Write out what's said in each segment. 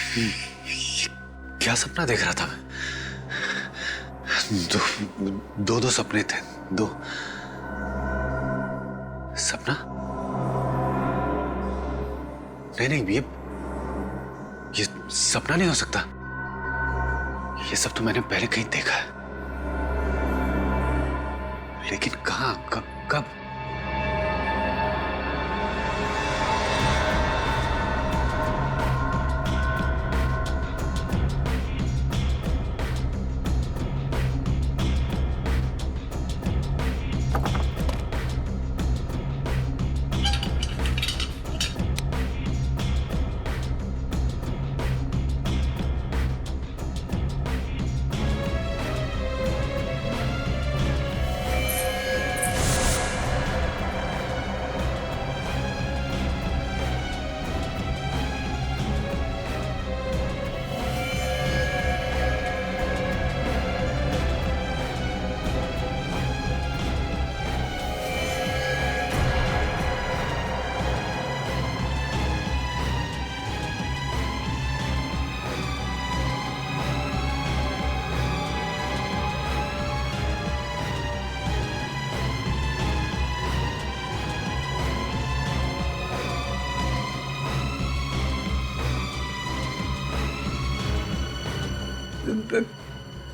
क्या सपना देख रहा था मैं? दो सपने थे। दो सपना? नहीं, ये सपना नहीं हो सकता। ये सब तो मैंने पहले कहीं देखा है, लेकिन कहाँ, कब?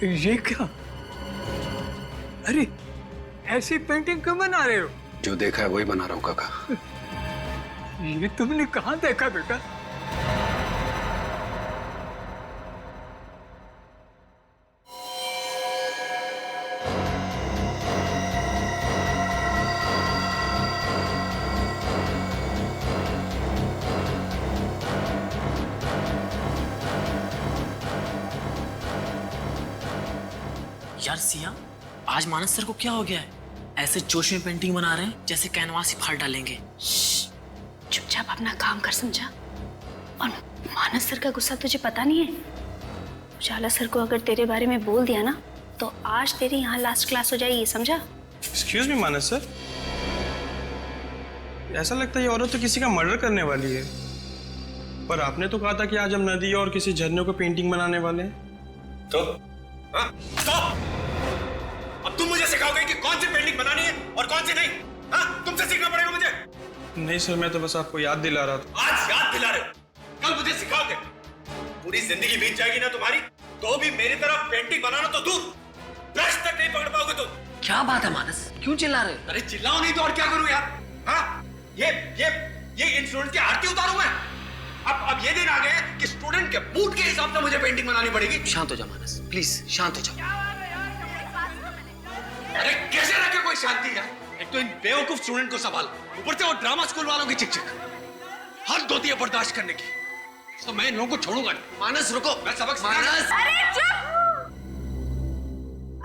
ये क्या? अरे ऐसी पेंटिंग क्यों बना रहे हो? जो देखा है वही बना रहा हूँ काका। ये तुमने कहाँ देखा बेटा? यार सिया, आज मानस सर को क्या हो गया है? ऐसे जोश में पेंटिंग बना रहे हैं जैसे कैनवास ही फाड़ डालेंगे। चुपचाप अपना काम कर, समझा? और मानस सर का गुस्सा तुझे पता नहीं है? उजाला सर को अगर तेरे बारे में बोल दिया ना तो आज तेरी यहाँ लास्ट क्लास हो जाएगी, समझा? एक्सक्यूज मी मानस सर, ऐसा लगता है ये औरत तो किसी का मर्डर करने वाली है। पर आपने तो कहा था कि आज हम नदी और किसी झरने को पेंटिंग बनाने वाले हैं। तो अब तुम मुझे सिखाओगे कि कौन सी पेंटिंग बनानी है और कौन सी नहीं? हाँ, तुमसे सीखना पड़ेगा मुझे। नहीं सर, मैं तो बस आपको याद दिला रहा था। आज याद दिला रहे हो, कल मुझे सिखाओगे। पूरी जिंदगी बीत जाएगी ना तुम्हारी, तो भी मेरी तरफ पेंटिंग बनाना तो दूर, ब्रश तक नहीं पकड़ पाओगे तुम। क्या बात है मानस, क्यों चिल्ला रहे हो? अरे चिल्लाओ नहीं तो और क्या करूं यार? हाँ, ये इन स्टूडेंट की आरती उतारूं मैं? अब ये दिन आ गए कि स्टूडेंट के मूड के हिसाब से मुझे पेंटिंग बनानी पड़ेगी। शांत हो जा मानस, प्लीज शांत हो जाओ। अरे कैसे रखे कोई शांति है? एक तो इन बेवकूफ स्टूडेंट को संभाल, ऊपर से वो ड्रामा स्कूल वालों की चिक-चिक। हद होती है बर्दाश्त करने की, तो मैं इन लोगों को छोड़ूंगा नहीं। मानस रुको, मैं सबक मानस। अरे चुप!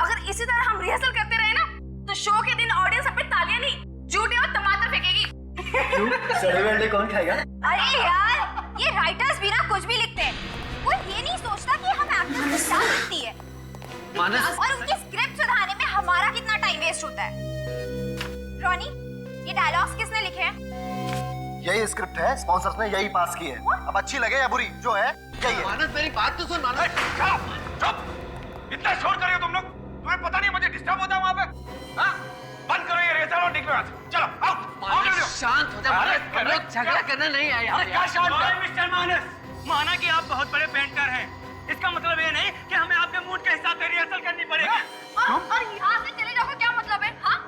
अगर इसी तरह हम रिहर्सल करते रहे ना तो शो के दिन ऑडियंस हम पे तालियां नहीं, जूते और टमाटर फेंकेगी। सड़े अंडे कौन खाएगा? अरे यार, ये राइटर्स भी ना कुछ भी लिखते हैं, कोई ये नहीं सोचता कि हम एक्टर्स को क्या लिखती है मानस, और उनकी स्क्रिप्ट सुधारने में हमारा कितना टाइम वेस्ट होता है। रॉनी, ये डायलॉग्स किसने लिखे हैं? यही स्क्रिप्ट है, स्पॉन्सर्स ने यही पास की है। अब अच्छी लगे या बुरी, जो है यही है। मानस मेरी बात तो सुन। मानस चुप! इतना शोर कर रहे हो तुम लोग, तुम्हें पता नहीं मुझे डिस्टर्ब होता है वहां पे? हाँ? बंद करो ये रिहर्सल और निकलो यहाँ से। चलो आओ जल्दी। शांत हो जा मानस, हम लोग झगड़ा करना नहीं आए यहाँ। क्या शांत है? मिस्टर मानस, माना कि आप बहुत बड़े पेंटर हैं, इसका मतलब ये नहीं कि हमें आपके मूड के हिसाब से रिहर्सल करनी पड़ेगी। और यहाँ से चले जाओ, क्या मतलब है? हाँ,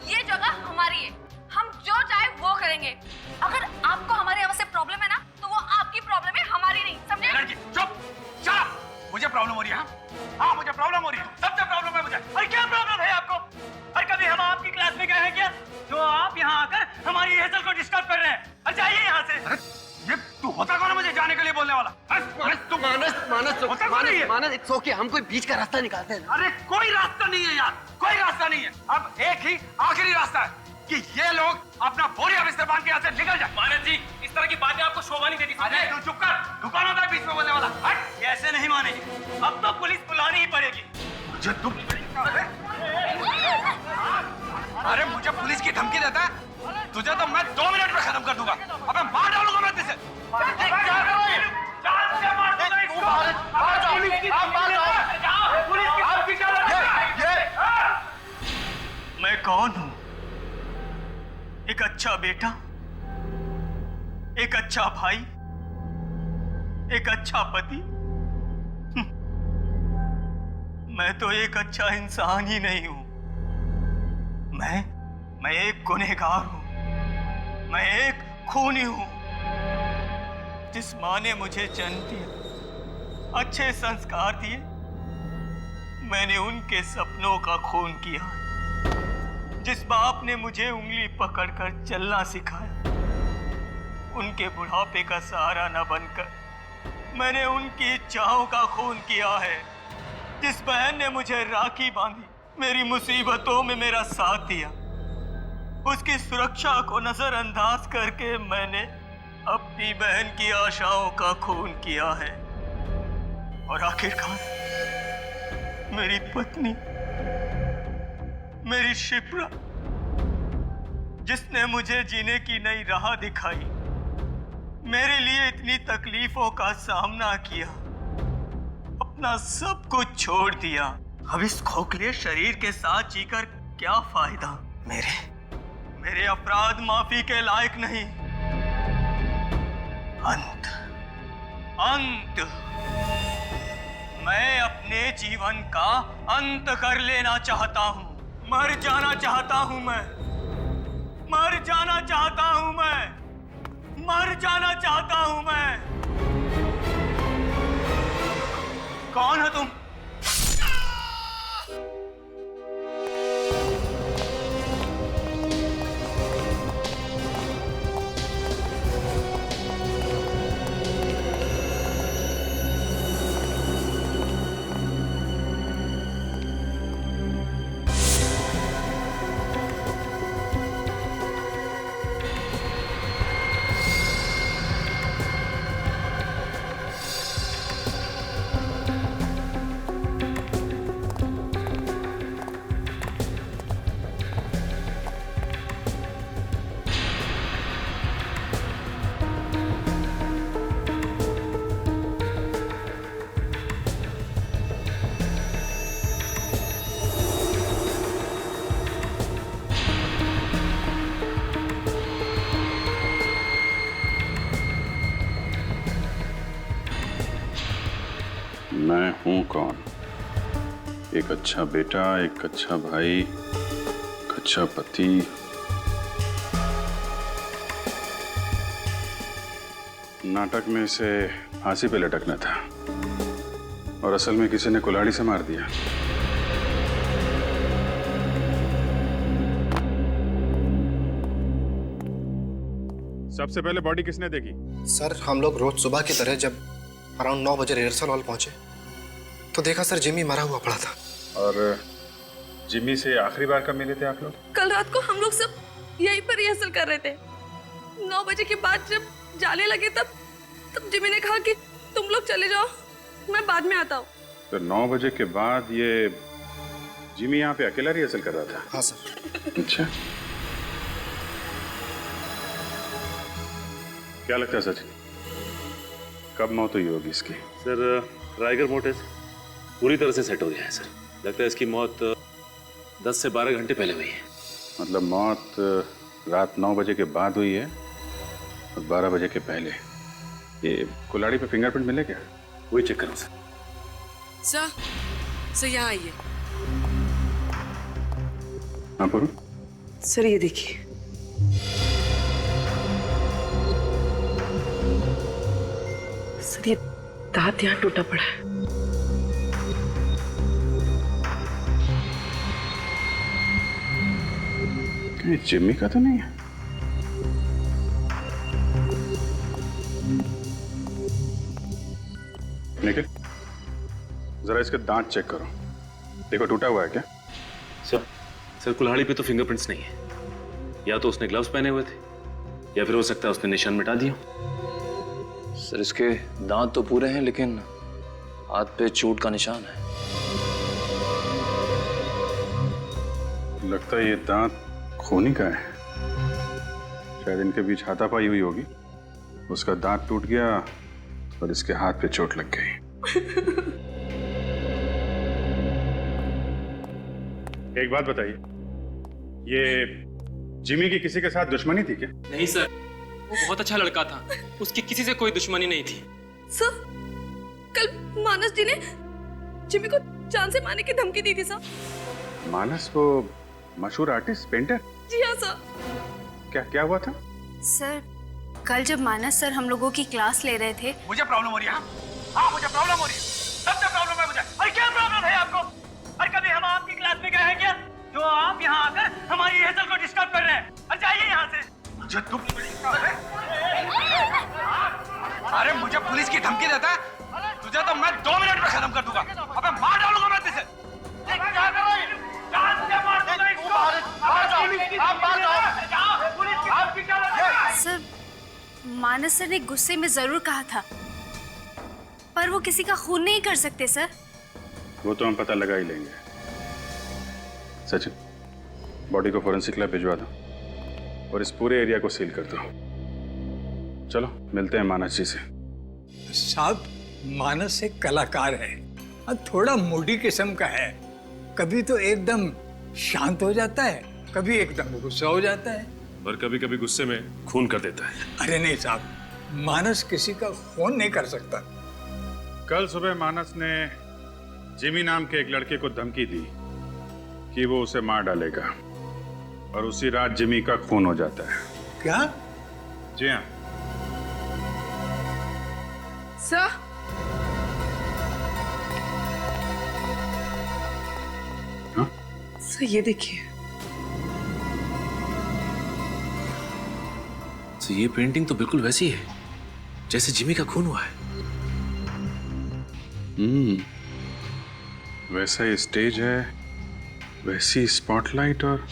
ये जगह हमारी है, हम जो चाहे वो करेंगे। अगर आपको हमारे यहाँ से प्रॉब्लम है ना तो वो आपकी प्रॉब्लम है, हमारी नहीं, समझे? चुप! चुप! मुझे प्रॉब्लम हो रही है। हाँ, मुझे प्रॉब्लम हो रही है, सबसे प्रॉब्लम है मुझे। अरे क्या प्रॉब्लम है आपको? अरे कभी हम आपकी क्लास में गए हैं क्या जो आप यहाँ आकर हमारी रिहर्सल को डिस्टर्ब कर रहे हैं? अरे जाइए यहाँ से। अरे ये तू होता कौन है मुझे जाने के लिए बोलने वाला? मानस इट्स ओके, हम कोई बीच का रास्ता निकालते हैं। अरे कोई रास्ता नहीं है यार, कोई रास्ता नहीं है। अब एक ही आखिरी रास्ता है कि ये लोग अपना बोरिया बिस्तर बांध के यहाँ से निकल जाए। मानस जी, इस तरह की बातें आपको शोभा नहीं देती। अरे तू चुप कर, दुकान होता है बीच में बोलने वाला। हट! ये ऐसे नहीं मानेगी, अब तो पुलिस बुलानी ही पड़ेगी। मुझे तुम अरे मुझे पुलिस की धमकी देता है? तुझे तो मैं 2 मिनट में खत्म कर दूंगा। अबे मार डालूंगा मैं तुझे। जान से मार दूंगा बेटा, एक अच्छा भाई, एक अच्छा पति। मैं तो एक अच्छा इंसान ही नहीं हूं। मैं एक गुनहगार हूं। मैं एक खूनी हूं। जिस मां ने मुझे जन्म दिया, अच्छे संस्कार दिए, मैंने उनके सपनों का खून किया। जिस बाप ने मुझे उंगली पकड़कर चलना सिखाया, उनके बुढ़ापे का सहारा न बनकर मैंने उनकी इच्छाओं का खून किया है। जिस बहन ने मुझे राखी बांधी, मेरी मुसीबतों में मेरा साथ दिया, उसकी सुरक्षा को नजरअंदाज करके मैंने अपनी बहन की आशाओं का खून किया है। और आखिरकार मेरी पत्नी, मेरी शिप्रा, जिसने मुझे जीने की नई राह दिखाई, मेरे लिए इतनी तकलीफों का सामना किया, अपना सब कुछ छोड़ दिया। अब इस खोखले शरीर के साथ जीकर क्या फायदा? मेरे अपराध माफी के लायक नहीं। अंत। मैं अपने जीवन का अंत कर लेना चाहता हूं। मर जाना चाहता हूं मैं। मर जाना चाहता हूं मैं। मर जाना चाहता हूं मैं। कौन हो तुम? मैं हूं कौन? एक अच्छा बेटा, एक अच्छा भाई, एक अच्छा पति। नाटक में इसे फांसी पे लटकना था और असल में किसी ने कुल्हाड़ी से मार दिया। सबसे पहले बॉडी किसने देखी? सर, हम लोग रोज सुबह की तरह जब अराउंड 9 बजे रिहर्सल हॉल पहुंचे तो देखा सर जिमी मरा हुआ पड़ा था। और जिमी से आखिरी बार कब मिले थे आप लोग? कल रात को हम लोग सब यहीं पर रिहर्सल कर रहे थे। 9 बजे के बाद जब जाने लगे तब जिमी ने कहा कि तुम लोग चले जाओ, मैं बाद में आता हूँ। तो 9 बजे के बाद ये जिमी यहाँ पे अकेला रिहर्सल कर रहा था? हाँ सर। अच्छा, क्या लगता है सचिन, कब मौत हुई होगी इसकी? सर, राइगर मोर्टिस पूरी तरह से सेट हो गया है सर। लगता है इसकी मौत 10 से 12 घंटे पहले हुई है। मतलब मौत रात 9 बजे के बाद हुई है और 12 बजे के पहले। ये कुल्हाड़ी पे फिंगरप्रिंट मिले क्या? वही चेक करो सर। सर यहाँ आइए। हाँ पूरू? सर ये देखिए। सर ये दांत यहाँ टूटा पड़ा है। ये जिम्मी का तो नहीं है? निखिल, जरा इसके दांत चेक करो, देखो टूटा हुआ है क्या? सर कुल्हाड़ी पे तो फिंगरप्रिंट्स नहीं है। या तो उसने ग्लव्स पहने हुए थे या फिर हो सकता है उसने निशान मिटा दिया। सर इसके दांत तो पूरे हैं लेकिन हाथ पे चोट का निशान है। लगता है ये दांत खूनी का है। शायद इनके बीच हाथापाई हुई होगी, उसका दांत टूट गया और इसके हाथ पे चोट लग गई। एक बात बताइए, ये जिमी की किसी के साथ दुश्मनी थी क्या? नहीं सर, वो बहुत अच्छा लड़का था, उसकी किसी से कोई दुश्मनी नहीं थी। सर, कल मानस जी ने जिमी को जान से मारने की धमकी दी थी सर। मानस वो मशहूर आर्टिस्ट पेंटर? जी हाँ सर। क्या हुआ था? सर, कल जब मानस सर हम लोगों की क्लास ले रहे थे, मुझे प्रॉब्लम हो रही है। हाँ, मुझे प्रॉब्लम हो रही है, सबसे प्रॉब्लम है मुझे। अरे क्या प्रॉब्लम है आपको? अरे कभी हम आपकी क्लास में गए हैं क्या जो आप यहाँ आकर हमारी रिहर्सल को डिस्टर्ब कर रहे हैं? अरे जाइए यहाँ से। मुझे तुम अरे मुझे पुलिस की धमकी देता है? तुझे तो मैं 2 मिनट में खत्म कर दूंगा। अबे मार डालूंगा मैं तुझे। क्या कर रहे हो? जान से मार दूंगा इसको। आप मार दो। पुलिस आपकी क्या लगता है? सर, मानस सर ने गुस्से में जरूर कहा था, पर वो किसी का खून नहीं कर सकते सर। वो तो हम पता लगा ही लेंगे। सचिन, बॉडी को फोरेंसिक लैब भिजवा दो और इस पूरे एरिया को सील कर दो। चलो मिलते हैं मानस जी से। साहब, मानस एक कलाकार है और थोड़ा मूडी किस्म का है। कभी तो एकदम शांत हो जाता है, कभी एकदम गुस्सा हो जाता है, और कभी कभी गुस्से में खून कर देता है। अरे नहीं साहब, मानस किसी का खून नहीं कर सकता। कल सुबह मानस ने जिमी नाम के एक लड़के को धमकी दी कि वो उसे मार डालेगा, और उसी रात जिमी का खून हो जाता है। क्या? जी हाँ सर, सर ये देखिए। तो ये पेंटिंग तो बिल्कुल वैसी है जैसे जिमी का खून हुआ है। वैसा ही स्टेज है, वैसी स्पॉटलाइट और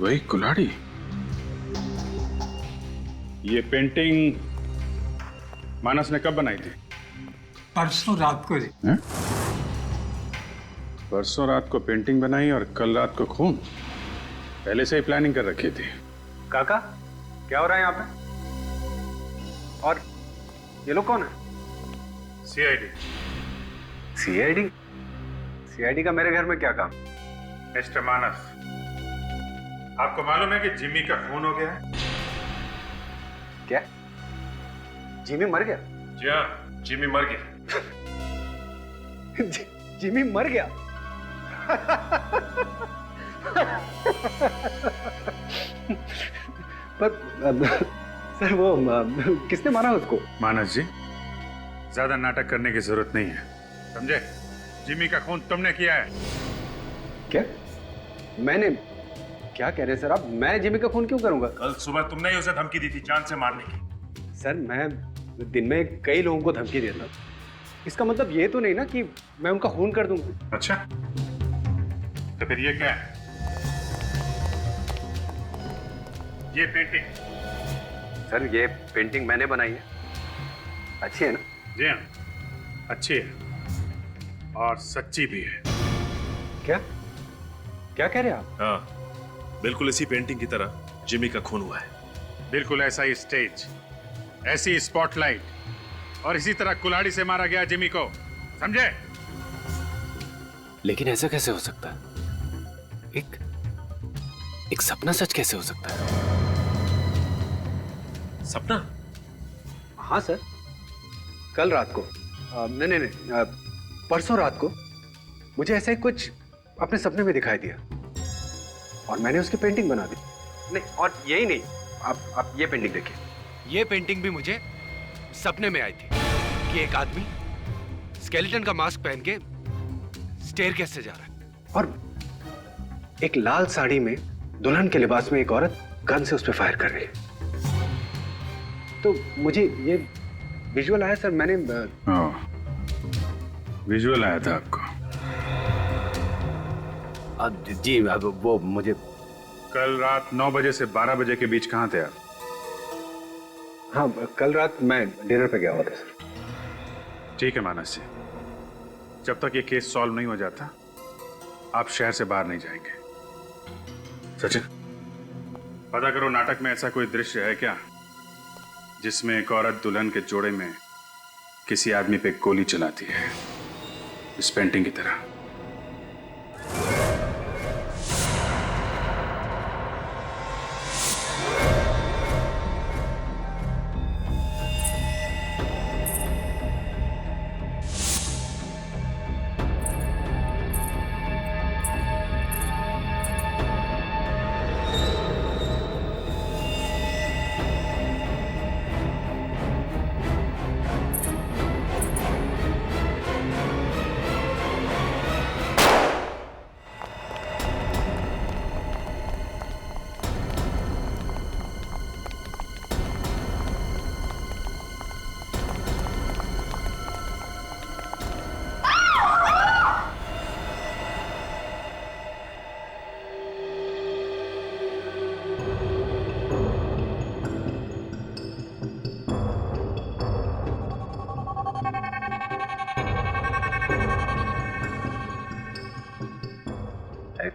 वही कुल्हाड़ी। ये पेंटिंग मानस ने कब बनाई थी? परसों रात को। परसों रात को पेंटिंग बनाई और कल रात को खून? पहले से ही प्लानिंग कर रखी थी। काका, क्या हो रहा है यहाँ पे? और ये लोग कौन है? सीआईडी। सीआईडी? सीआईडी का मेरे घर में क्या काम? मिस्टर मानस, आपको मालूम है कि जिमी का खून हो गया है? क्या? जिमी मर गया? जी हाँ, जिमी मर गया। जिमी मर गया? पर सर, वो किसने मारा उसको? मानस जी, ज्यादा नाटक करने की जरूरत नहीं है, समझे? जिमी का खून तुमने किया है। क्या? मैंने? क्या कह रहे हैं सर आप? मैं जिमी का खून क्यों करूंगा? कल सुबह तुमने ही उसे धमकी दी थी जान से मारने की। सर, मैं दिन में कई लोगों को धमकी देता हूं। इसका मतलब ये तो नहीं ना कि मैं उनका खून कर दूंगा। अच्छा, तो फिर ये क्या है? ये पेंटिंग? सर, ये पेंटिंग मैंने बनाई है। अच्छी है ना? जी हाँ, अच्छी है और सच्ची भी है। क्या क्या कह रहे हैं आप? हाँ, बिल्कुल इसी पेंटिंग की तरह जिमी का खून हुआ है। बिल्कुल ऐसा ही स्टेज, ऐसी स्पॉटलाइट और इसी तरह कुल्हाड़ी से मारा गया जिमी को, समझे? लेकिन ऐसा कैसे हो सकता है? एक सपना सच कैसे हो सकता है? सपना? हाँ सर, कल रात को नहीं, परसों रात को मुझे ऐसा ही कुछ अपने सपने में दिखाई दिया और मैंने उसकी पेंटिंग बना दी। नहीं, और यही नहीं, आप ये पेंटिंग देखिए। ये पेंटिंग भी मुझे सपने में आई थी कि एक आदमी स्केलेटन का मास्क पहन के स्टेयरकेस से जा रहा है और एक लाल साड़ी में दुल्हन के लिबास में एक औरत गन से उस पर फायर कर रही है। तो मुझे ये विजुअल आया सर। मैंने विजुअल आया था आपको? जी, वो मुझे कल रात 9 बजे से 12 बजे के बीच कहाँ थे आप? हाँ, कल रात मैं डिनर पे गया हुआ था सर। ठीक है मानस जी, जब तक ये केस सॉल्व नहीं हो जाता आप शहर से बाहर नहीं जाएंगे। सचिन, पता करो नाटक में ऐसा कोई दृश्य है क्या जिसमें एक औरत दुल्हन के जोड़े में किसी आदमी पे गोली चलाती है, इस पेंटिंग की तरह।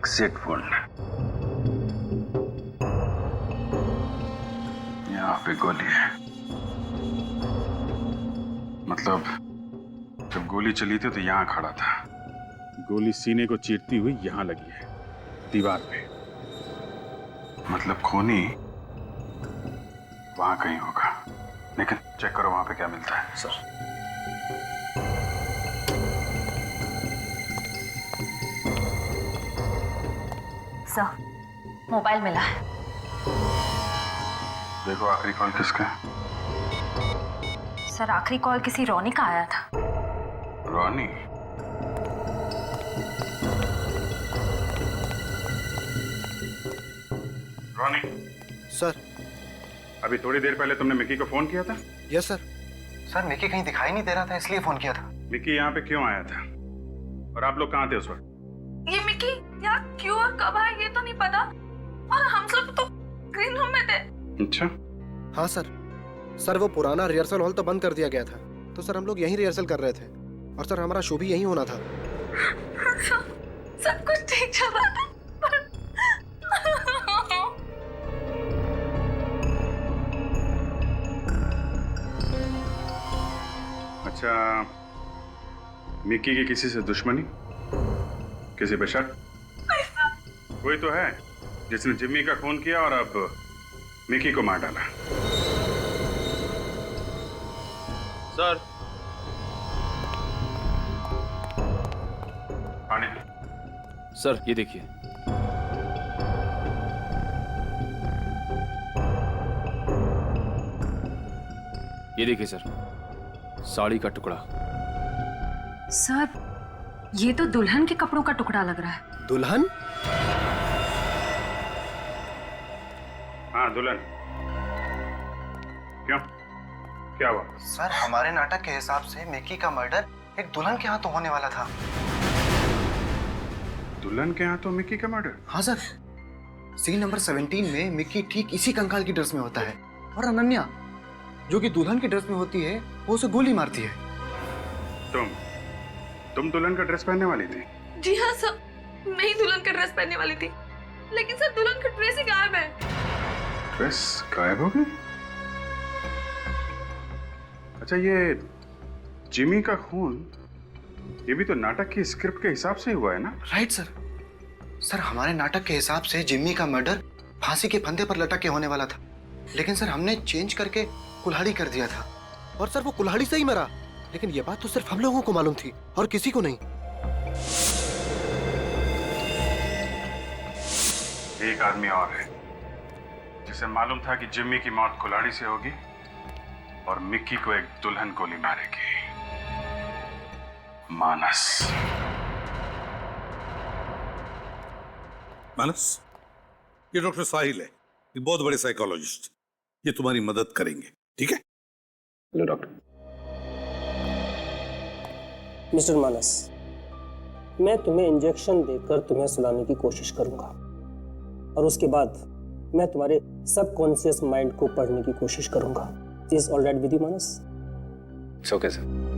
Exit wound. यहाँ पे गोली है, मतलब जब गोली चली थी तो यहाँ खड़ा था। गोली सीने को चीरती हुई यहाँ लगी है, दीवार पे। मतलब खूनी वहां कहीं होगा, लेकिन चेक करो वहां पे क्या मिलता है। सर मोबाइल मिला है। देखो आखिरी कॉल किसका है? सर आखिरी कॉल किसी रोनी का आया था। रोनी? रोनी? सर अभी थोड़ी देर पहले तुमने मिकी को फोन किया था? Yes sir. सर मिकी कहीं दिखाई नहीं दे रहा था, इसलिए फोन किया था। मिकी यहाँ पे क्यों आया था और आप लोग कहाँ थे उस वक्त? ये मिकी यहाँ क्यों और कब आया ये तो नहीं पता, और हम सब तो ग्रीन रूम में थे। अच्छा। हाँ सर। सर वो पुराना रिहर्सल हॉल तो बंद कर दिया गया था, तो सर हम लोग यहीं रिहर्सल कर रहे थे, और सर हमारा शो भी यहीं होना था। सब कुछ ठीक चल रहा था अच्छा, मिकी की किसी से दुश्मनी, किसी पे शक? कोई तो है जिसने जिम्मी का खून किया और अब मिकी को मार डाला। सर पानी। सर ये देखिए। ये देखिए सर, साड़ी का टुकड़ा। सर ये तो दुल्हन के कपड़ों का टुकड़ा लग रहा है। दुल्हन? हाँ दुल्हन। क्यों, क्या हुआ? सर हमारे नाटक के हिसाब से मिकी का मर्डर एक दुल्हन के हाथों होने वाला था। दुल्हन के हाथों मिकी का मर्डर? हाँ सर। सीन नंबर 17 में मिकी ठीक इसी कंकाल की ड्रेस में होता है, और अनन्या जो कि दुल्हन की ड्रेस में होती है वो उसे गोली मारती है। तुम दुल्हन का ड्रेस पहनने वाली थी? जी हाँ सर, मैं ही दुल्हन का ड्रेस पहनने वाली थी, लेकिन सर दुल्हन का ड्रेस ही गायब है। ड्रेस गायब हो गई? अच्छा, ये जिमी का खून ये भी तो नाटक की स्क्रिप्ट के हिसाब से हुआ है ना? Right sir. सर हमारे नाटक के हिसाब से जिम्मी का मर्डर फांसी के फंदे पर लटक के होने वाला था, लेकिन सर हमने चेंज करके कुल्हाड़ी कर दिया था, और सर वो कुल्हाड़ी से ही मरा। लेकिन ये बात तो सिर्फ हम लोगों को मालूम थी और किसी को नहीं। एक आदमी और है जिसे मालूम था कि जिम्मी की मौत कुल्हाड़ी से होगी और मिक्की को एक दुल्हन गोली मारेगी। मानस। मानस, ये डॉक्टर साहिल है, ये बहुत बड़े साइकोलॉजिस्ट, ये तुम्हारी मदद करेंगे, ठीक है? Hello doctor. मिस्टर मानस, मैं तुम्हें इंजेक्शन देकर तुम्हें सुलाने की कोशिश करूंगा, और उसके बाद मैं तुम्हारे सबकॉन्शियस माइंड को पढ़ने की कोशिश करूंगा। Is all right with you Manas? It's okay sir.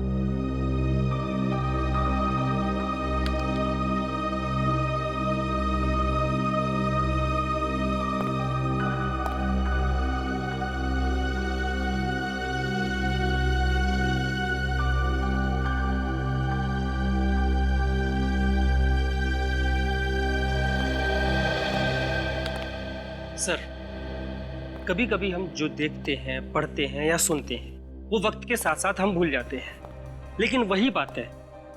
Sir कभी कभी हम जो देखते हैं, पढ़ते हैं या सुनते हैं वो वक्त के साथ साथ हम भूल जाते हैं, लेकिन वही बातें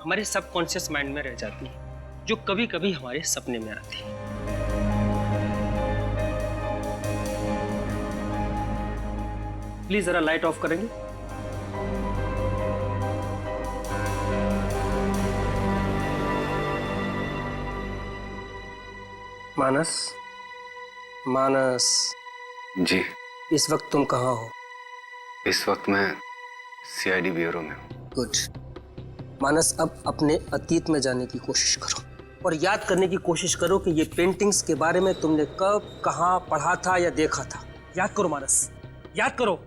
हमारे सबकॉन्शियस माइंड में रह जाती हैं, जो कभी कभी हमारे सपने में आती हैं। प्लीज जरा लाइट ऑफ करेंगे? मानस, मानस जी। इस वक्त तुम कहाँ हो? इस वक्त मैं सीआईडी ब्यूरो में हूँ। गुड। मानस, अब अपने अतीत में जाने की कोशिश करो और याद करने की कोशिश करो कि ये पेंटिंग्स के बारे में तुमने कब, कहाँ पढ़ा था या देखा था। याद करो मानस, याद करो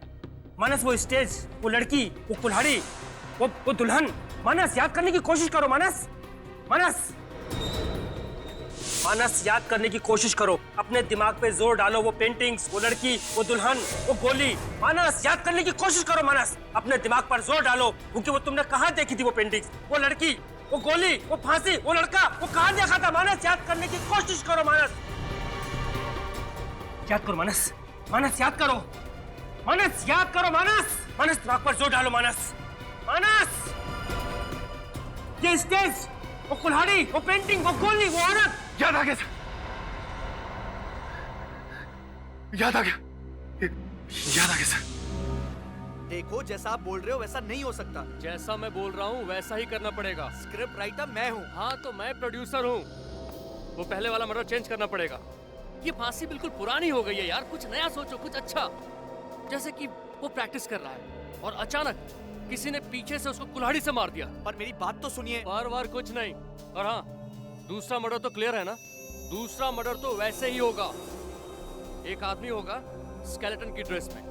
मानस। वो स्टेज, वो लड़की, वो कुल्हाड़ी, वो दुल्हन। मानस याद करने की कोशिश करो मानस। मानस, मानस, याद करने की कोशिश करो, अपने दिमाग पे जोर डालो। वो पेंटिंग्स, वो लड़की, वो दुल्हन, वो गोली। मानस, याद करने की कोशिश करो मानस, अपने दिमाग पर जोर डालो, क्योंकि वो तुमने कहाँ देखी थी? वो पेंटिंग्स, वो लड़की, वो गोली, वो फांसी, वो लड़का, वो कहाँ देखा था? मानस, याद करने की कोशिश करो मानस, याद करो मानस, मानस याद करो, मानस याद करो, मानस, मानस दिमाग पर जोर डालो मानस, मानस। ये स्टेज, वो कुल्हाड़ी, वो पेंटिंग, वो गोली, वो औरत, याद आ गया सर, याद आ गया, याद आ गया सर। देखो, जैसा आप बोल रहे हो वैसा नहीं हो सकता। जैसा मैं बोल रहा हूँ वैसा ही करना पड़ेगा। स्क्रिप्ट राइटर मैं हूँ। हाँ तो मैं प्रोड्यूसर हूँ। वो पहले वाला मर्डर चेंज करना पड़ेगा। ये फांसी बिल्कुल पुरानी हो गई है यार, कुछ नया सोचो, कुछ अच्छा। जैसे कि वो प्रैक्टिस कर रहा है और अचानक किसी ने पीछे से उसको कुल्हाड़ी से मार दिया। पर मेरी बात तो सुनिए। बार बार कुछ नहीं। और हाँ, दूसरा मर्डर तो क्लियर है ना? दूसरा मर्डर तो वैसे ही होगा। एक आदमी होगा स्केलेटन की ड्रेस में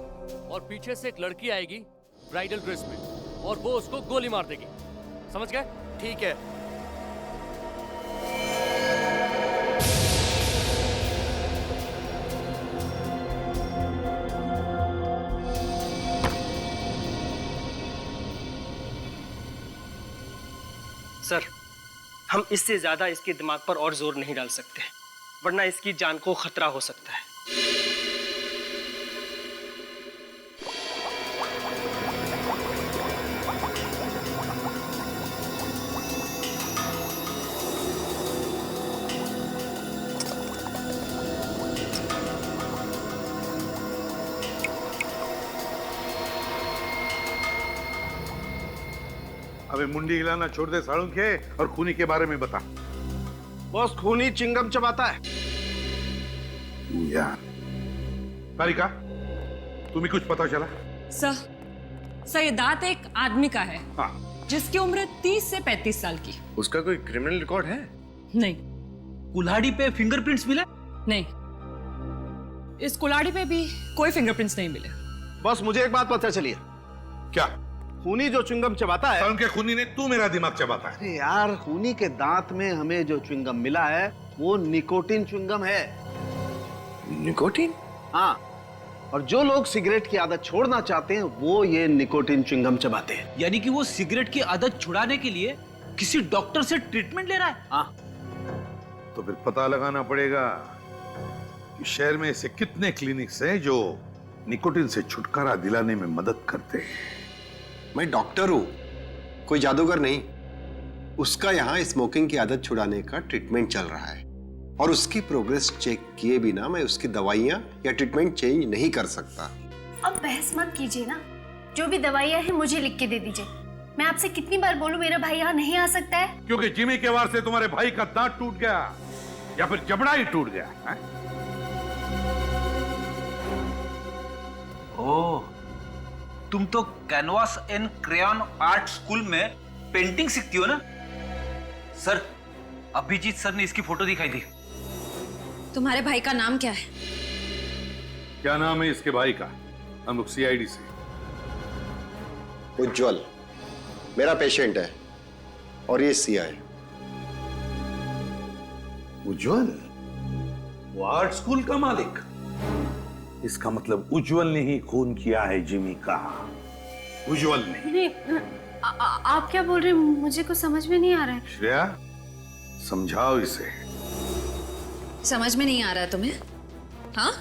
और पीछे से एक लड़की आएगी ब्राइडल ड्रेस में और वो उसको गोली मार देगी। समझ गए? ठीक है। सर, हम इससे ज्यादा इसके दिमाग पर और जोर नहीं डाल सकते, वरना इसकी जान को खतरा हो सकता है। अबे मुंडी हिलाना छोड़ दे साड़ू के और खूनी के बारे में बता। बॉस, खूनी चिंगम चबाता है। यार तारिका, तुम्हें कुछ पता चला? सर ये दांत एक आदमी का है। हाँ। जिसकी उम्र 30 से 35 साल की। उसका कोई क्रिमिनल रिकॉर्ड है? नहीं। कुल्हाड़ी पे फिंगरप्रिंट्स मिले? नहीं, इस कुल्हाड़ी पे भी कोई फिंगरप्रिंट्स नहीं मिले। बॉस, मुझे एक बात पता चली है। क्या? खूनी जो च्युइंगम चबाता है। उनके खूनी ने तू मेरा दिमाग चबाता है। अरे यार, खूनी के दांत में हमें जो च्युइंगम मिला है वो निकोटिन च्युइंगम है। निकोटिन? हाँ, और जो लोग सिगरेट की आदत छोड़ना चाहते हैं वो ये निकोटिन च्युइंगम चबाते हैं। यानी कि वो सिगरेट की आदत छुड़ाने के लिए किसी डॉक्टर से ट्रीटमेंट ले रहा है? हाँ। तो फिर पता लगाना पड़ेगा कि शहर में ऐसे कितने क्लिनिक्स हैं जो निकोटिन से छुटकारा दिलाने में मदद करते हैं। मैं डॉक्टर हूं, कोई जादूगर नहीं। उसका यहाँ स्मोकिंग की आदत छुड़ाने का ट्रीटमेंट चल रहा है और उसकी प्रोग्रेस चेक किए बिना मैं उसकी दवाइयाँ या ट्रीटमेंट चेंज नहीं कर सकता। अब बहस मत कीजिए ना, जो भी दवाइयाँ हैं मुझे लिख के दे दीजिए। मैं आपसे कितनी बार बोलूं मेरा भाई यहाँ नहीं आ सकता है? क्योंकि जिमी के वार से तुम्हारे भाई का दांत टूट गया या फिर जबड़ा ही टूट गया है? ओह, तुम तो canvas and crayon art school में पेंटिंग सीखती हो ना? सर, अभिजीत सर ने इसकी फोटो दिखाई थी। तुम्हारे भाई का नाम क्या है? क्या नाम है इसके भाई का? हम लोग सीआईडी से। उज्जवल मेरा पेशेंट है और ये सीआई। उज्जवल, वो आर्ट स्कूल का मालिक? इसका मतलब उज्जवल ने ही खून किया है जिमी का। उज्जवल ने। नहीं, आप क्या बोल रहे हैं? मुझे कुछ समझ में नहीं आ रहा है। श्रेया, समझाओ इसे। समझ में नहीं आ रहा है तुम्हें? हाँ?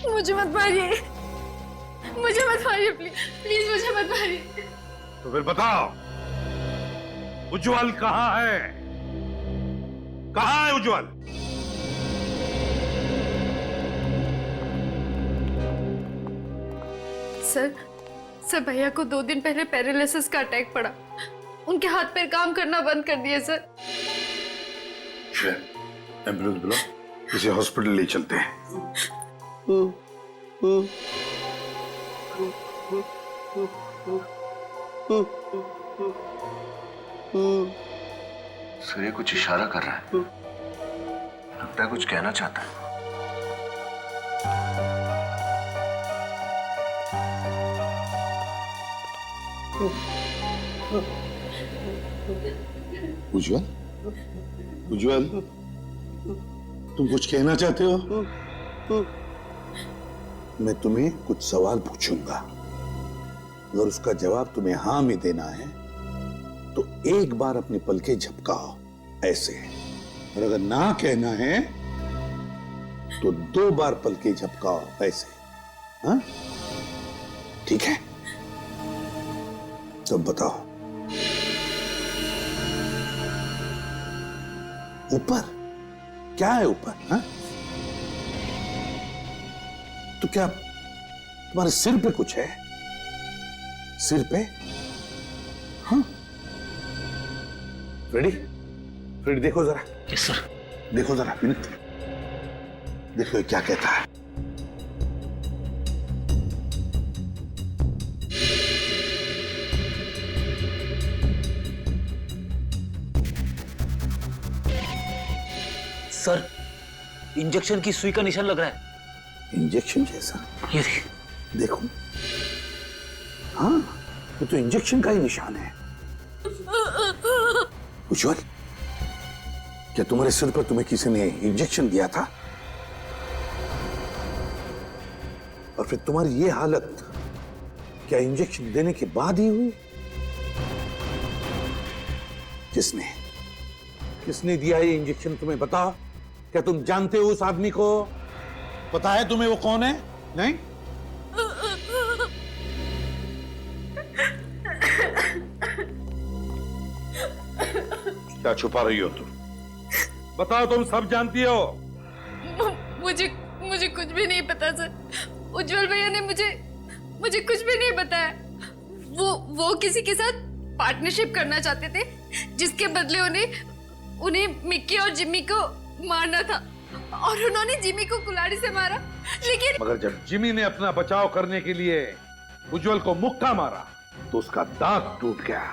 मुझे मत मारिए, मुझे मत मारिए, प्लीज प्लीज मुझे मत मारिए। तो फिर बताओ, उज्जवल कहाँ है? कहाँ है उज्जवल? सर भैया को 2 दिन पहले पैरालिसिस का अटैक पड़ा। उनके हाथ पैर काम करना बंद कर दिए सर। एम्बुलेंस बुलाओ, इसे हॉस्पिटल ले चलते हैं। सूर्य कुछ इशारा कर रहा है, लगता है कुछ कहना चाहता है। उज्जवल, उज्जवल, तुम कुछ कहना चाहते हो? मैं तुम्हें कुछ सवाल पूछूंगा, अगर उसका जवाब तुम्हें हाँ में देना है तो एक बार अपनी पलकें झपकाओ ऐसे, और अगर ना कहना है तो 2 बार पलकें झपकाओ ऐसे। हाँ, ठीक है? तो बताओ, ऊपर क्या है? ऊपर हाँ? तो क्या तुम्हारे सिर पे कुछ है? सिर पे? हाँ, रेडी? रेडी, देखो जरा। Yes sir. देखो जरा विनीत, देखो ये क्या कहता है। सर, इंजेक्शन की सुई का निशान लग रहा है। इंजेक्शन जैसा? ये देखो, हाँ, ये तो इंजेक्शन का ही निशान है। उज्जवल, क्या तुम्हारे सिर पर तुम्हें किसी ने इंजेक्शन दिया था? और फिर तुम्हारी ये हालत क्या इंजेक्शन देने के बाद ही हुई? किसने दिया ये इंजेक्शन तुम्हें बताओ? क्या तुम जानते हो उस आदमी को? पता है तुम्हें वो कौन है? नहीं? क्या छुपा रही हो तुम? बताओ, तुम सब जानती हो। मुझे कुछ भी नहीं पता सर। उज्जवल भैया ने मुझे कुछ भी नहीं बताया। वो किसी के साथ पार्टनरशिप करना चाहते थे, जिसके बदले उन्हें मिक्की और जिम्मी को मारना था, और उन्होंने जिम्मी को कुल्हाड़ी से मारा। लेकिन मगर जब जिमी ने अपना बचाव करने के लिए उज्जवल को मुक्का मारा तो उसका दांत टूट गया,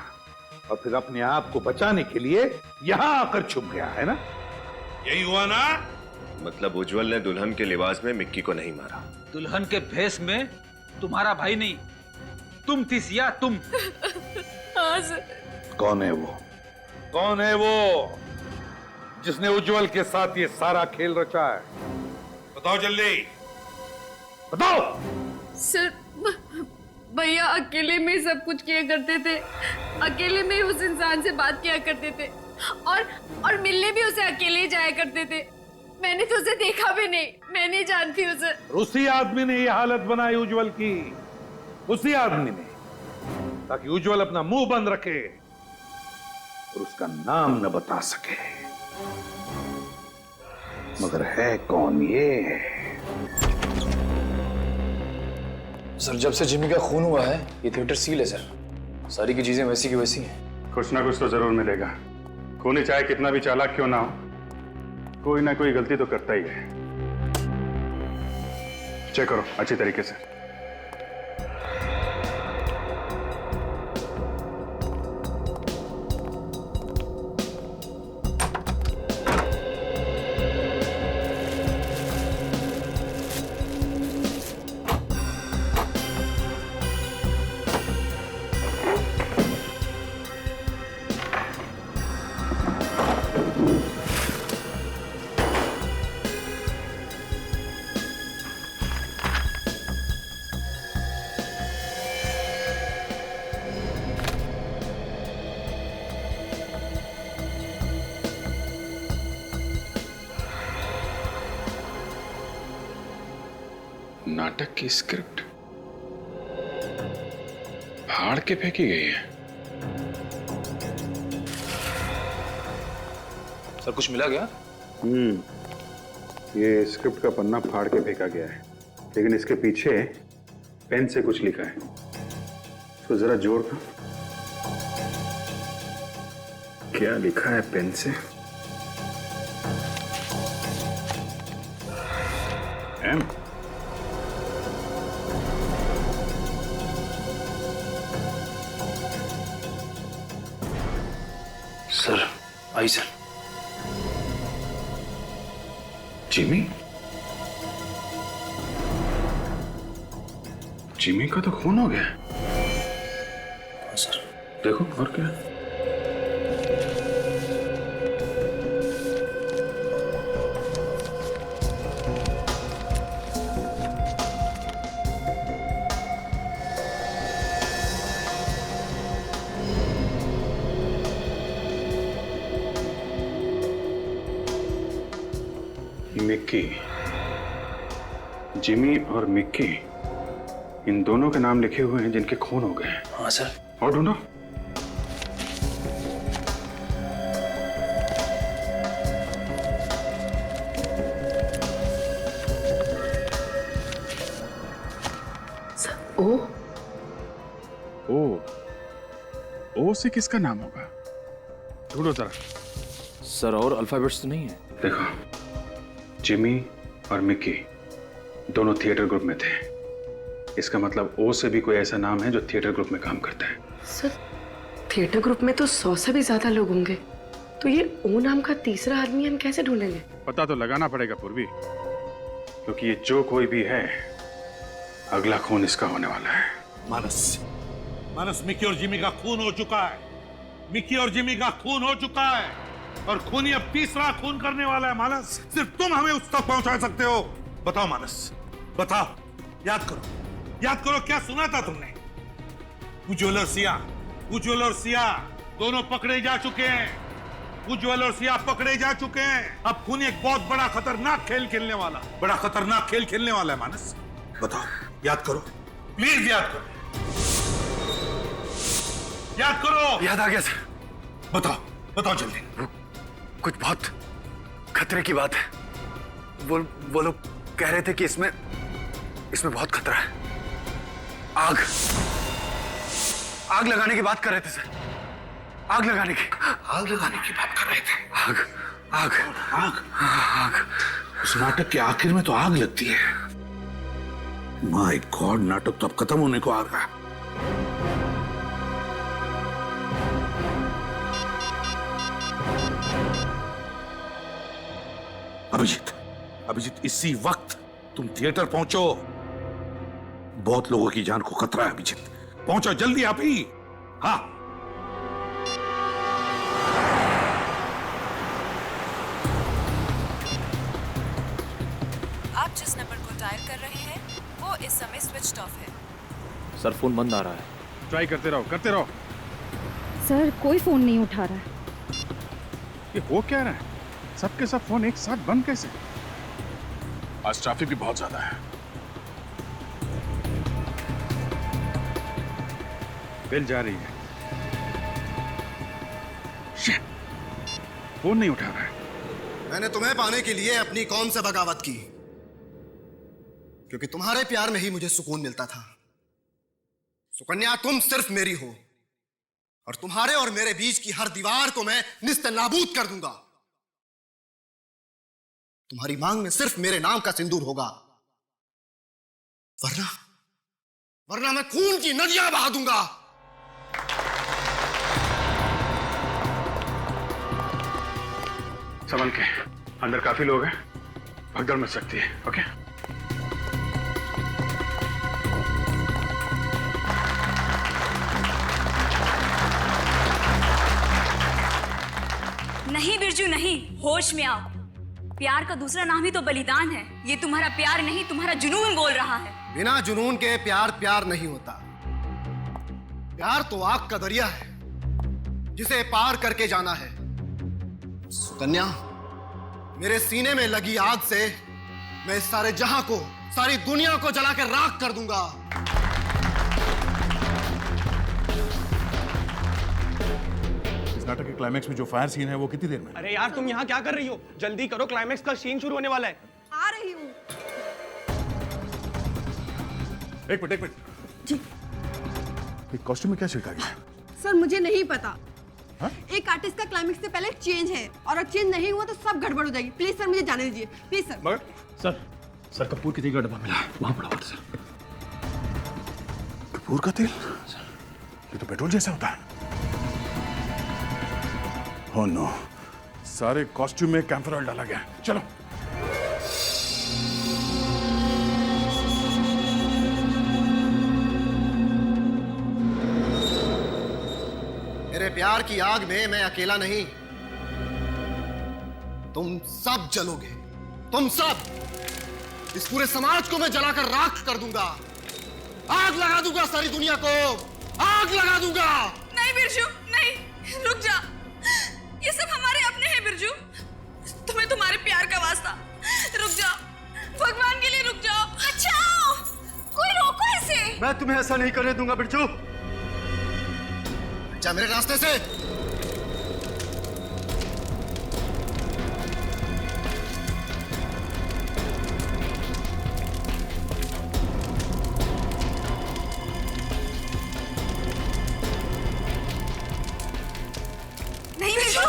और फिर अपने आप को बचाने के लिए यहां आकर छुप गया, है ना? यही हुआ ना? मतलब उज्जवल ने दुल्हन के लिबास में मिक्की को नहीं मारा? दुल्हन के भेष में तुम्हारा भाई नहीं, तुम थी सिया, तुम। हाँ सर। कौन है वो? कौन है वो जिसने उज्जवल के साथ ये सारा खेल रचा है? बताओ जल्दी, बताओ। सर, भैया अकेले में सब कुछ किया करते थे, अकेले में उस इंसान से बात किया करते थे, और मिलने भी उसे अकेले जाया करते थे। मैंने तो उसे देखा भी नहीं, मैं नहीं जानती उसे। उसी आदमी ने ये हालत बनाई उज्जवल की, उसी आदमी ने, ताकि उज्जवल अपना मुंह बंद रखे और उसका नाम न बता सके। मगर है कौन ये? सर, जब से जिमी का खून हुआ है ये थिएटर सील है सर। सारी की चीजें वैसी की वैसी हैं। कुछ ना कुछ तो जरूर मिलेगा। खूनी चाहे कितना भी चालाक क्यों ना हो, कोई ना कोई गलती तो करता ही है। चेक करो अच्छी तरीके से। नाटक की स्क्रिप्ट फाड़ के फेंकी गई है। सर, कुछ मिला क्या? ये स्क्रिप्ट का पन्ना फाड़ के फेंका गया है, लेकिन इसके पीछे पेन से कुछ लिखा है। तो जरा जोड़ कर, क्या लिखा है पेन से? एम। सर, आई सर। जिमी? जिमी का तो खून हो गया। सर देखो, और क्या? मिक्की, जिमी और मिक्की, इन दोनों के नाम लिखे हुए हैं जिनके खून हो गए हैं। हाँ सर। और ढूंढो। ओ से किसका नाम होगा? ढूंढो जरा। सर और अल्फाबेट्स तो नहीं है? देखो, जिमी और मिक्की दोनों थिएटर ग्रुप में थे। इसका मतलब ओ से भी कोई ऐसा नाम है जो थिएटर ग्रुप में काम करता है। सर, थिएटर ग्रुप में तो 100 से भी ज्यादा लोग होंगे, तो ये ओ नाम का तीसरा आदमी हम कैसे ढूंढेंगे? पता तो लगाना पड़ेगा पूर्वी, क्योंकि ये जो कोई भी है, अगला खून इसका होने वाला है। मानस, मिक्की और जिमी का खून हो चुका है। मिक्की और जिमी का खून हो चुका है और खूनी अब तीसरा खून करने वाला है। मानस, सिर्फ तुम हमें उस तक पहुंचा सकते हो। बताओ मानस, बताओ। याद करो क्या सुना था तुमने? उज्ज्वल और सिया दोनों पकड़े जा चुके हैं। उज्ज्वल और सिया पकड़े जा चुके हैं। अब खूनी एक बहुत बड़ा खतरनाक खेल खेलने वाला है। मानस, बताओ, याद करो, प्लीज याद करो। याद आ गया सर। बताओ जल्दी। कुछ बहुत खतरे की बात है। वो लोग कह रहे थे कि इसमें बहुत खतरा है। आग लगाने की बात कर रहे थे सर। आग लगाने की बात कर रहे थे। आग। उस नाटक के आखिर में तो आग लगती है। माय गॉड, नाटक तो अब खत्म होने को आ रहा है। अभिजीत, इसी वक्त तुम थिएटर पहुंचो। बहुत लोगों की जान को खतरा है। अभिजीत, पहुंचो जल्दी आप ही। हाँ। आप जिस नंबर को डायल कर रहे हैं वो इस समय स्विच्ड ऑफ है। सर फोन बंद आ रहा है। ट्राई करते रहो। सर, कोई फोन नहीं उठा रहा है। ये हो क्या रहा है? सबके सब फोन एक साथ बंद कैसे? आज ट्रैफिक भी बहुत ज्यादा है। बेल जा रही है। फोन नहीं उठा रहा है। मैंने तुम्हें पाने के लिए अपनी कौम से बगावत की, क्योंकि तुम्हारे प्यार में ही मुझे सुकून मिलता था। सुकन्या, तुम सिर्फ मेरी हो और तुम्हारे और मेरे बीच की हर दीवार को मैं निस्त नाबूद कर दूंगा। तुम्हारी मांग में सिर्फ मेरे नाम का सिंदूर होगा, वरना मैं खून की नदियां बहा दूंगा। संभल के, अंदर काफी लोग हैं, भगदड़ मच सकती है। ओके? नहीं बिरजू, नहीं, होश में आओ। प्यार का दूसरा नाम ही तो बलिदान है। ये तुम्हारा प्यार नहीं, तुम्हारा जुनून बोल रहा है। बिना जुनून के प्यार नहीं होता। प्यार तो आग का दरिया है जिसे पार करके जाना है। सुकन्या, मेरे सीने में लगी आग से मैं इस सारे जहां को, सारी दुनिया को जलाकर राख कर दूंगा। नाटक के क्लाइमैक्स में जो फायर सीन है वो कितनी देर में? अरे यार, तुम यहाँ क्या कर रही हो? जल्दी करो, क्लाइमैक्स का सीन शुरू होने वाला है। आ रही हूँ। एक मिनट जी। कॉस्ट्यूम में क्या छिड़का गया? सर, मुझे नहीं पता। हा? एक आर्टिस्ट का क्लाइमैक्स से पहले चेंज है, और अगर चेंज नहीं हुआ तो सब गड़बड़ हो जाएगी। प्लीज सर, मुझे जाने दीजिए। Please sir. मगर सर कपूर की तेल का डब्बा मिला, वहां पड़ा हुआ था सर। कपूर का तेल? ये तो पेट्रोल जैसा होता है। ओह नो, सारे कॉस्ट्यूम में कैम्फर ऑयल डाला गया। चलो। मेरे प्यार की आग में मैं अकेला नहीं, तुम सब जलोगे। तुम सब। इस पूरे समाज को मैं जलाकर राख कर दूंगा। आग लगा दूंगा सारी दुनिया को। आग लगा दूंगा। नहीं बिरजू, नहीं, रुक जा। ये सब हमारे अपने हैं बिरजू। तुम्हें तुम्हारे प्यार का वास्ता, रुक जाओ, भगवान के लिए रुक जाओ, बचाओ, कोई रोको इसे। मैं तुम्हें ऐसा नहीं करने दूंगा बिरजू। जा मेरे रास्ते से। नहीं बिरजू,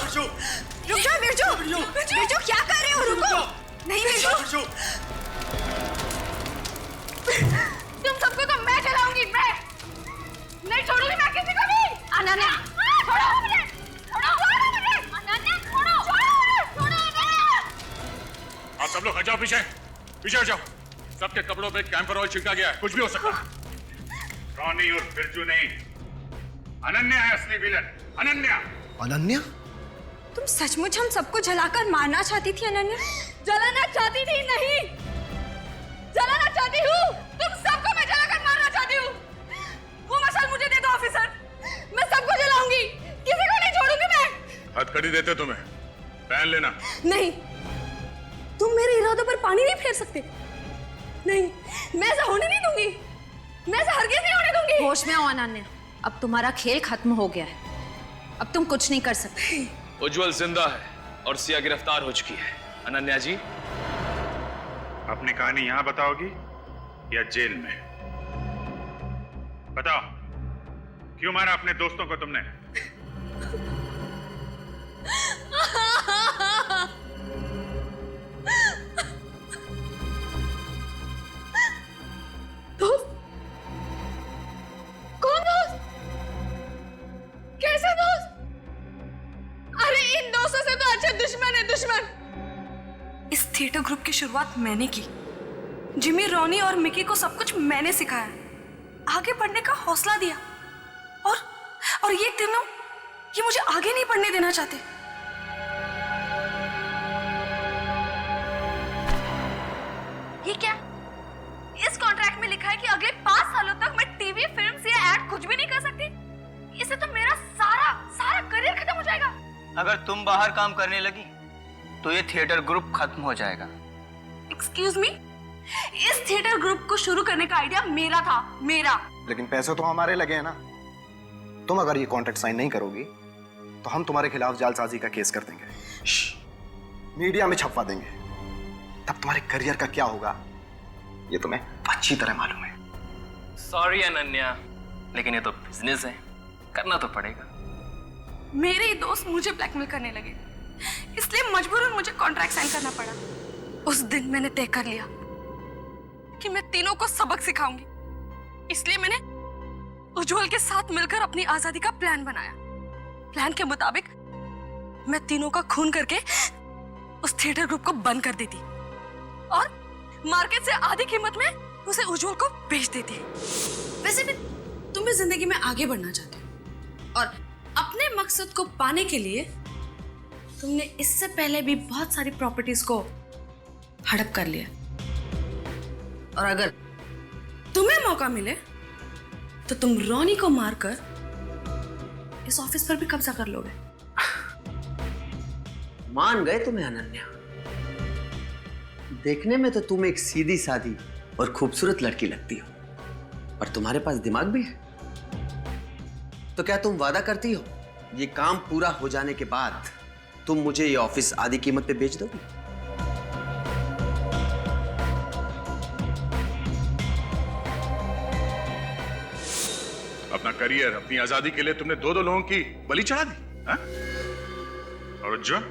रुक जाओ बिरजू, बिरजू क्या कर रहे हो, रुको। नहीं बिरजू, तुम सबको तो मैं चलाऊंगी, मैं नहीं छोड़ूंगी मैं किसी को भी। अनन्या छोड़ो मुझे, छोड़ो मुझे, अनन्या छोड़ो, छोड़ो मुझे। आप सब लोग हट जाओ, पीछे पीछे हट जाओ। सबके कपड़ों पे कैंपर ऑयल छिड़का गया है, कुछ भी हो सकता है। रॉनी और बिरजू नहीं, अनन्या है असली विलन, अनन्या। अनन्या? तुम सचमुच हम सबको जलाकर मारना चाहती थी अनन्या? जलाना चाहती थी? नहीं, जलाना चाहती हूँ। तुम सबको मैं जलाकर मारना चाहती हूँ। वो मशाल मुझे दे दो ऑफिसर, मैं सबको जलाऊंगी, किसी को नहीं छोड़ूंगी मैं। हथकड़ी देते तुम्हें, पहन लेना। नहीं, तुम मेरे इरादों पर पानी नहीं फेर सकते। नहीं, मैं ऐसा होने नहीं दूंगी, मैं ऐसा हरगिज़ नहीं होने दूंगी। होश में आओ अनन्या, अब तुम्हारा खेल खत्म हो गया है, अब तुम कुछ नहीं कर सकते। उज्जवल जिंदा है और सिया गिरफ्तार हो चुकी है। अनन्या जी, अपनी कहानी यहां बताओगी या जेल में? बताओ, क्यों मारा अपने दोस्तों को तुमने? दोस्त? कौन दोस्त? कैसे दोस्त? अरे इन दोस्तों से तो अच्छा दुश्मन है, दुश्मन। इस थिएटर ग्रुप की शुरुआत मैंने की। जिमी, रॉनी और मिकी को सब कुछ मैंने सिखाया, आगे बढ़ने का हौसला दिया, और ये तीनों ये मुझे आगे नहीं बढ़ने देना चाहते। ये क्या? इस कॉन्ट्रैक्ट में लिखा है कि अगले 5 सालों तक मैं टीवी, फिल्म या एड कुछ भी नहीं कर सकती। इससे तो मेरा सारा करियर खत्म हो जाएगा। अगर तुम बाहर काम करने लगी तो ये थिएटर ग्रुप खत्म हो जाएगा। एक्सक्यूज मी, इस थिएटर ग्रुप को शुरू करने का आइडिया मेरा था, मेरा। लेकिन पैसे तो हमारे लगे हैं ना। तुम अगर ये कॉन्ट्रैक्ट साइन नहीं करोगी तो हम तुम्हारे खिलाफ जालसाजी का केस कर देंगे, मीडिया में छपवा देंगे। तब तुम्हारे करियर का क्या होगा ये तुम्हें अच्छी तरह मालूम है। सॉरी अनन्या, लेकिन ये तो बिजनेस है, करना तो पड़ेगा। मेरे ही दोस्त मुझे ब्लैकमेल करने लगे, इसलिए मजबूरन मुझे कॉन्ट्रैक्ट साइन करना पड़ा। उस दिन मैंने तय कर लिया कि मैं तीनों को सबक सिखाऊंगी, इसलिए मैंने उज्जवल के साथ मिलकर अपनी आजादी का प्लान बनाया। प्लान के मुताबिक मैं तीनों का खून करके उस थिएटर ग्रुप को बंद कर देती और मार्केट से आधी कीमत में उसे उज्जवल को बेच देती। वैसे भी तुम भी जिंदगी में आगे बढ़ना चाहते हो और अपने मकसद को पाने के लिए तुमने इससे पहले भी बहुत सारी प्रॉपर्टीज को हड़प कर लिया, और अगर तुम्हें मौका मिले तो तुम रॉनी को मारकर इस ऑफिस पर भी कब्जा कर लोगे। मान गए तुम्हें अनन्या। देखने में तो तुम एक सीधी सादी और खूबसूरत लड़की लगती हो, और तुम्हारे पास दिमाग भी है। तो क्या तुम वादा करती हो ये काम पूरा हो जाने के बाद तुम मुझे ये ऑफिस आधी कीमत पे बेच दोगी? अपना करियर, अपनी आजादी के लिए तुमने 2 लोगों की बलि चढ़ा दी, हा? और उज्जवल,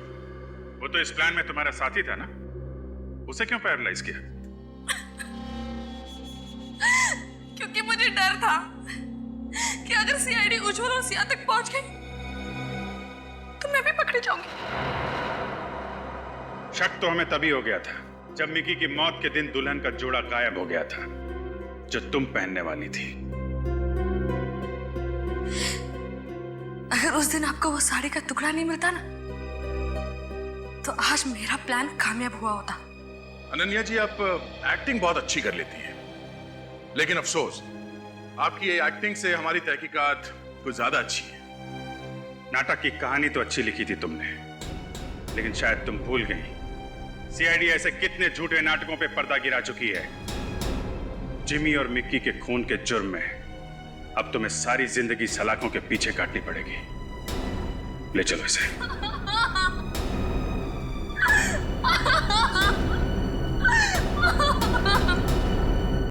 वो तो इस प्लान में तुम्हारा साथी था ना, उसे क्यों पैरालाइज किया? क्योंकि मुझे डर था कि अगर सीआईडी उज्जवल और सिया तक पहुंच गई तो मैं भी पकड़ी जाऊंगी। शक तो हमें तभी हो गया था जब मिकी की मौत के दिन दुल्हन का जोड़ा गायब हो गया था जो तुम पहनने वाली थी। अगर उस दिन आपको वो साड़ी का टुकड़ा नहीं मिलता ना, तो आज मेरा प्लान कामयाब हुआ होता। अनन्या जी, आप एक्टिंग बहुत अच्छी कर लेती हैं, लेकिन अफसोस आपकी ये एक्टिंग से हमारी तहकीकात कुछ ज्यादा अच्छी है। नाटक की कहानी तो अच्छी लिखी थी तुमने, लेकिन शायद तुम भूल गई सीआईडी ऐसे कितने झूठे नाटकों पे पर्दा गिरा चुकी है। जिमी और मिक्की के खून के जुर्म में अब तुम्हें सारी जिंदगी सलाखों के पीछे काटनी पड़ेगी। ले चलो इसे।